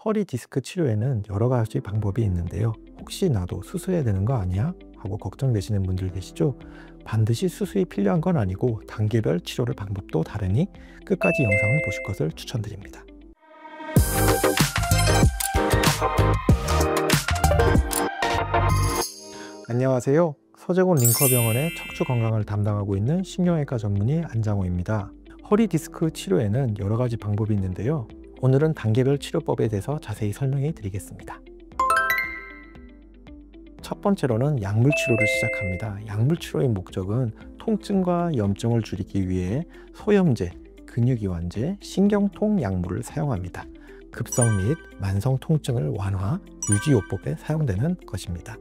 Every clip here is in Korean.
허리 디스크 치료에는 여러 가지 방법이 있는데요. 혹시 나도 수술해야 되는 거 아니야? 하고 걱정되시는 분들 계시죠? 반드시 수술이 필요한 건 아니고 단계별 치료를 방법도 다르니 끝까지 영상을 보실 것을 추천드립니다. 안녕하세요. 서재곤 링커병원의 척추 건강을 담당하고 있는 신경외과 전문의 안장호입니다. 허리 디스크 치료에는 여러 가지 방법이 있는데요. 오늘은 단계별 치료법에 대해서 자세히 설명해 드리겠습니다. 첫 번째로는 약물 치료를 시작합니다. 약물 치료의 목적은 통증과 염증을 줄이기 위해 소염제, 근육이완제, 신경통 약물을 사용합니다. 급성 및 만성 통증을 완화, 유지요법에 사용되는 것입니다.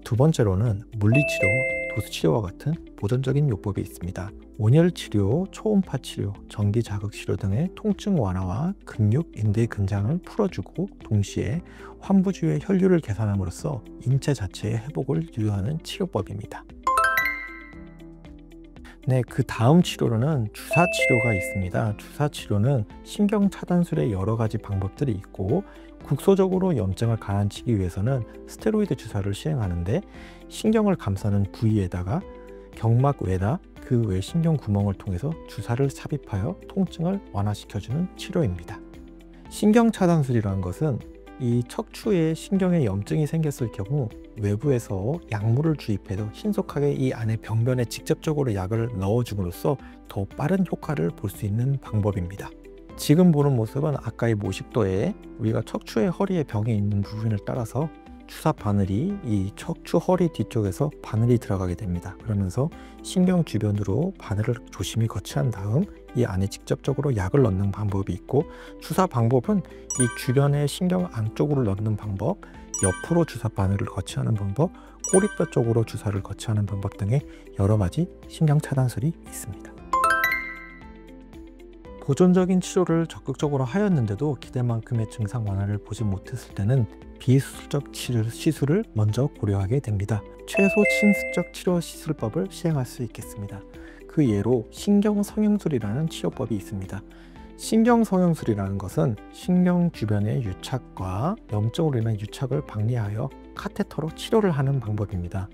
두 번째로는 물리치료, 도수치료와 같은 보존적인 요법이 있습니다. 온열치료, 초음파 치료, 전기자극치료 등의 통증 완화와 근육, 인대 근장을 풀어주고 동시에 환부주의 혈류를 개선함으로써 인체 자체의 회복을 유도하는 치료법입니다. 그 다음 치료로는 주사치료가 있습니다. 주사치료는 신경차단술의 여러 가지 방법들이 있고 국소적으로 염증을 가라앉히기 위해서는 스테로이드 주사를 시행하는데 신경을 감싸는 부위에다가 경막 외다 그 외 신경 구멍을 통해서 주사를 삽입하여 통증을 완화시켜주는 치료입니다. 신경차단술이라는 것은 이 척추에 신경에 염증이 생겼을 경우 외부에서 약물을 주입해서 신속하게 이 안에 병변에 직접적으로 약을 넣어줌으로써 더 빠른 효과를 볼 수 있는 방법입니다. 지금 보는 모습은 아까의 모식도에 우리가 척추의 허리에 병이 있는 부분을 따라서 주사 바늘이 이 척추 허리 뒤쪽에서 바늘이 들어가게 됩니다. 그러면서 신경 주변으로 바늘을 조심히 거치한 다음 이 안에 직접적으로 약을 넣는 방법이 있고, 주사 방법은 이 주변에 신경 안쪽으로 넣는 방법, 옆으로 주사 바늘을 거치하는 방법, 꼬리뼈 쪽으로 주사를 거치하는 방법 등의 여러 가지 신경 차단술이 있습니다. 보존적인 치료를 적극적으로 하였는데도 기대만큼의 증상 완화를 보지 못했을 때는 비수술적 시술을 먼저 고려하게 됩니다. 최소 침습적 치료 시술법을 시행할 수 있겠습니다. 그 예로 신경성형술이라는 치료법이 있습니다. 신경성형술이라는 것은 신경 주변의 유착과 염증으로 인한 유착을 방리하여 카테터로 치료를 하는 방법입니다.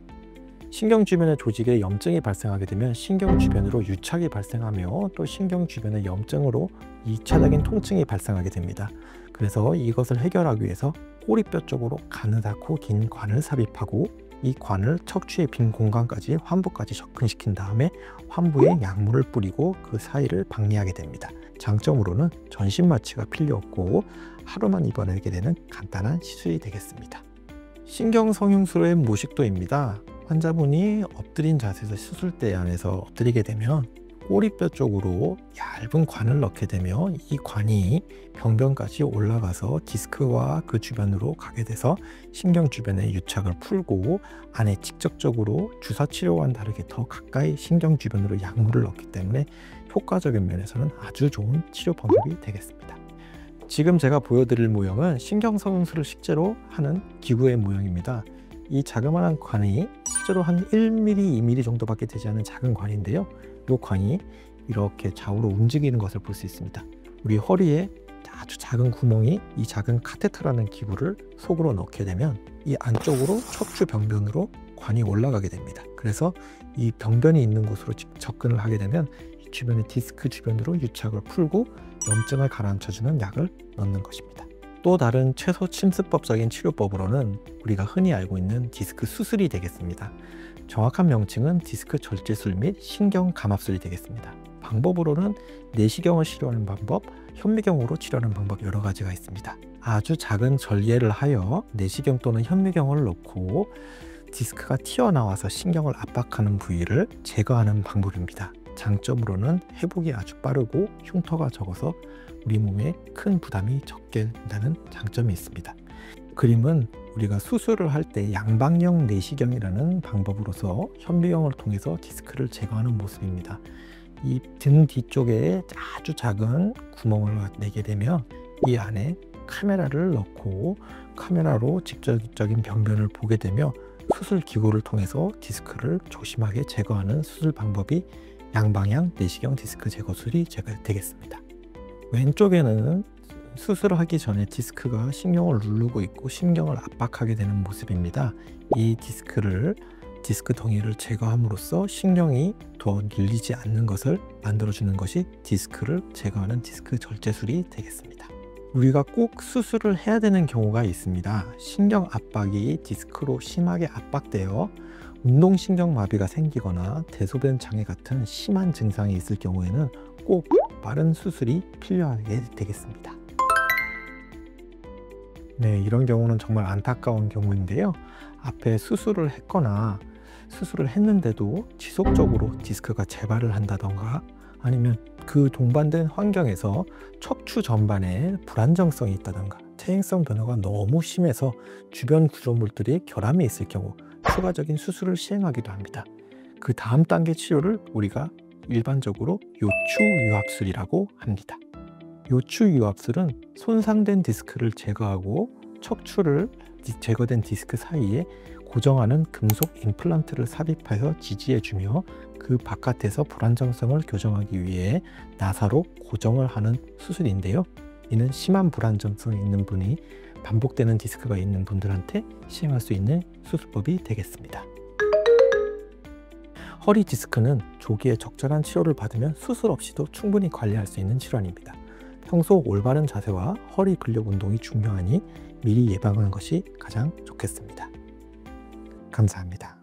신경 주변의 조직에 염증이 발생하게 되면 신경 주변으로 유착이 발생하며 또 신경 주변의 염증으로 2차적인 통증이 발생하게 됩니다. 그래서 이것을 해결하기 위해서 꼬리뼈 쪽으로 가느다랗고 긴 관을 삽입하고 이 관을 척추의 빈 공간까지 환부까지 접근시킨 다음에 환부에 약물을 뿌리고 그 사이를 방리하게 됩니다. 장점으로는 전신 마취가 필요 없고 하루만 입원하게 되는 간단한 시술이 되겠습니다. 신경성형술의 모식도입니다. 환자분이 엎드린 자세에서 수술대 안에서 엎드리게 되면 꼬리뼈 쪽으로 얇은 관을 넣게 되며 이 관이 병변까지 올라가서 디스크와 그 주변으로 가게 돼서 신경 주변의 유착을 풀고 안에 직접적으로 주사치료와는 다르게 더 가까이 신경 주변으로 약물을 넣기 때문에 효과적인 면에서는 아주 좋은 치료 방법이 되겠습니다. 지금 제가 보여드릴 모형은 신경성형술을 실제로 하는 기구의 모형입니다. 이 자그마한 관이 실제로 한 1mm, 2mm 정도밖에 되지 않은 작은 관인데요. 이 관이 이렇게 좌우로 움직이는 것을 볼 수 있습니다. 우리 허리에 아주 작은 구멍이 이 작은 카테터라는 기구를 속으로 넣게 되면 이 안쪽으로 척추 병변으로 관이 올라가게 됩니다. 그래서 이 병변이 있는 곳으로 접근을 하게 되면 주변의 디스크 주변으로 유착을 풀고 염증을 가라앉혀주는 약을 넣는 것입니다. 또 다른 최소 침습법적인 치료법으로는 우리가 흔히 알고 있는 디스크 수술이 되겠습니다. 정확한 명칭은 디스크 절제술 및 신경 감압술이 되겠습니다. 방법으로는 내시경을 치료하는 방법, 현미경으로 치료하는 방법 여러 가지가 있습니다. 아주 작은 절개를 하여 내시경 또는 현미경을 넣고 디스크가 튀어나와서 신경을 압박하는 부위를 제거하는 방법입니다. 장점으로는 회복이 아주 빠르고 흉터가 적어서 우리 몸에 큰 부담이 적게 된다는 장점이 있습니다. 그림은 우리가 수술을 할 때 양방형 내시경이라는 방법으로서 현미경을 통해서 디스크를 제거하는 모습입니다. 이 등 뒤쪽에 아주 작은 구멍을 내게 되면 이 안에 카메라를 넣고 카메라로 직접적인 병변을 보게 되며 수술 기구를 통해서 디스크를 조심하게 제거하는 수술 방법이 양방향 내시경 디스크 제거술이 되겠습니다. 왼쪽에는 수술을 하기 전에 디스크가 신경을 누르고 있고 신경을 압박하게 되는 모습입니다. 이 디스크 덩이를 제거함으로써 신경이 더 눌리지 않는 것을 만들어주는 것이 디스크를 제거하는 디스크 절제술이 되겠습니다. 우리가 꼭 수술을 해야 되는 경우가 있습니다. 신경 압박이 디스크로 심하게 압박되어 운동신경마비가 생기거나 대소변 장애 같은 심한 증상이 있을 경우에는 꼭 빠른 수술이 필요하게 되겠습니다. 네, 이런 경우는 정말 안타까운 경우인데요. 앞에 수술을 했거나 수술을 했는데도 지속적으로 디스크가 재발을 한다던가 아니면 그 동반된 환경에서 척추 전반에 불안정성이 있다던가 퇴행성 변화가 너무 심해서 주변 구조물들이 결함이 있을 경우 추가적인 수술을 시행하기도 합니다. 그 다음 단계 치료를 우리가 일반적으로 요추유합술이라고 합니다. 요추유합술은 손상된 디스크를 제거하고 척추를 제거된 디스크 사이에 고정하는 금속 임플란트를 삽입하여 지지해주며 그 바깥에서 불안정성을 교정하기 위해 나사로 고정을 하는 수술인데요. 이는 심한 불안정성이 있는 분이 반복되는 디스크가 있는 분들한테 시행할 수 있는 수술법이 되겠습니다. 허리 디스크는 조기에 적절한 치료를 받으면 수술 없이도 충분히 관리할 수 있는 질환입니다. 평소 올바른 자세와 허리 근력 운동이 중요하니 미리 예방하는 것이 가장 좋겠습니다. 감사합니다.